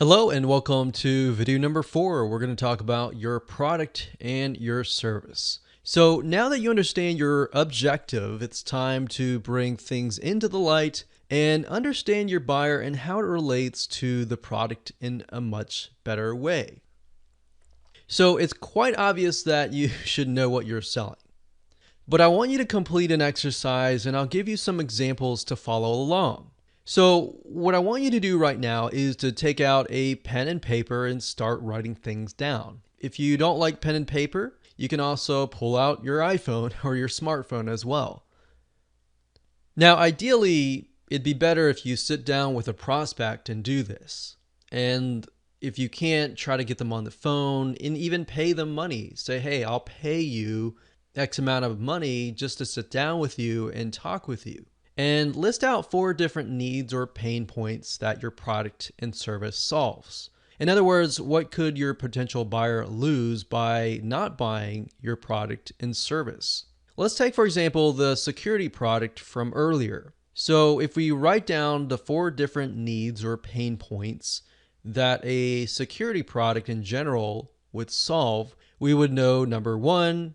Hello and welcome to video number 4. We're going to talk about your product and your service. So now that you understand your objective, it's time to bring things into the light and understand your buyer and how it relates to the product in a much better way. So it's quite obvious that you should know what you're selling. But I want you to complete an exercise and I'll give you some examples to follow along. So what I want you to do right now is to take out a pen and paper and start writing things down. If you don't like pen and paper, you can also pull out your iPhone or your smartphone as well. Now, ideally, it'd be better if you sit down with a prospect and do this. And if you can't, try to get them on the phone and even pay them money. Say, hey, I'll pay you X amount of money just to sit down with you and talk with you. And list out 4 different needs or pain points that your product and service solves. In other words, what could your potential buyer lose by not buying your product and service? Let's take, for example, the security product from earlier. So if we write down the 4 different needs or pain points that a security product in general would solve, we would know number 1,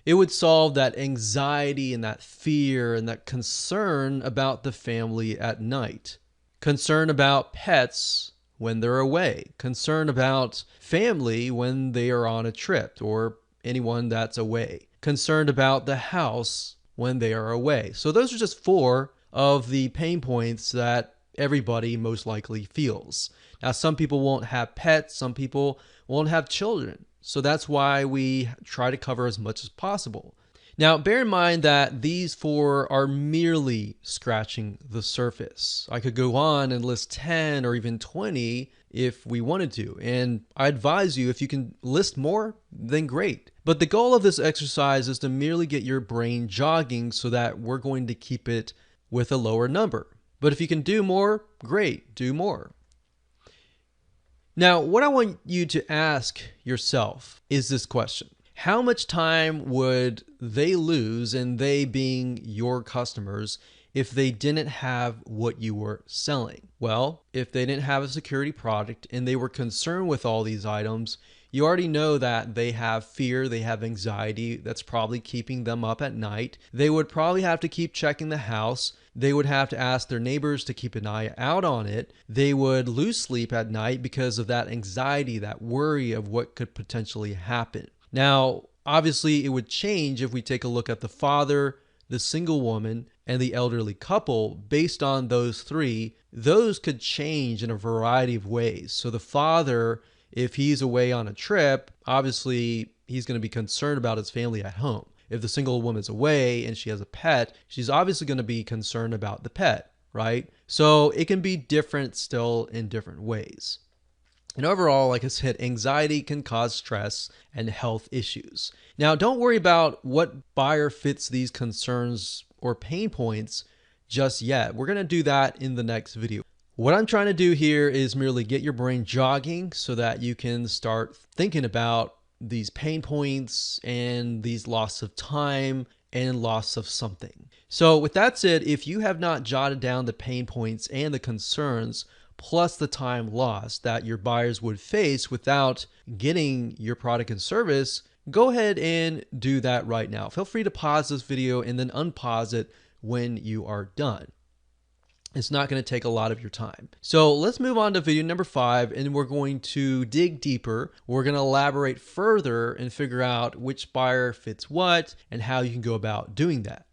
it would solve that anxiety and that fear and that concern about the family at night. Concern about pets when they're away. Concern about family when they are on a trip or anyone that's away. Concerned about the house when they are away. So those are just 4 of the pain points that everybody most likely feels. Now, some people won't have pets. Some people won't have children. So that's why we try to cover as much as possible. Now, bear in mind that these 4 are merely scratching the surface. I could go on and list 10 or even 20 if we wanted to. And I advise you, if you can list more, then great. But the goal of this exercise is to merely get your brain jogging so that we're going to keep it with a lower number. But if you can do more, great, do more. Now, what I want you to ask yourself is this question. How much time would they lose, and they being your customers, if they didn't have what you were selling? Well, if they didn't have a security product and they were concerned with all these items, you already know that they have fear, they have anxiety that's probably keeping them up at night. They would probably have to keep checking the house. They would have to ask their neighbors to keep an eye out on it. They would lose sleep at night because of that anxiety, that worry of what could potentially happen. Now, obviously, it would change if we take a look at the father, the single woman, and the elderly couple. Based on those 3, those could change in a variety of ways. So the father, if he's away on a trip, obviously he's going to be concerned about his family at home. If the single woman's away and she has a pet, she's obviously going to be concerned about the pet, right? So it can be different still in different ways. And overall, like I said, anxiety can cause stress and health issues. Now, don't worry about what buyer fits these concerns or pain points just yet. We're going to do that in the next video. What I'm trying to do here is merely get your brain jogging so that you can start thinking about these pain points and these loss of time and loss of something. So with that said, if you have not jotted down the pain points and the concerns plus the time lost that your buyers would face without getting your product and service, go ahead and do that right now. Feel free to pause this video and then unpause it when you are done. It's not going to take a lot of your time. So let's move on to video number 5, and we're going to dig deeper. We're going to elaborate further and figure out which buyer fits what and how you can go about doing that.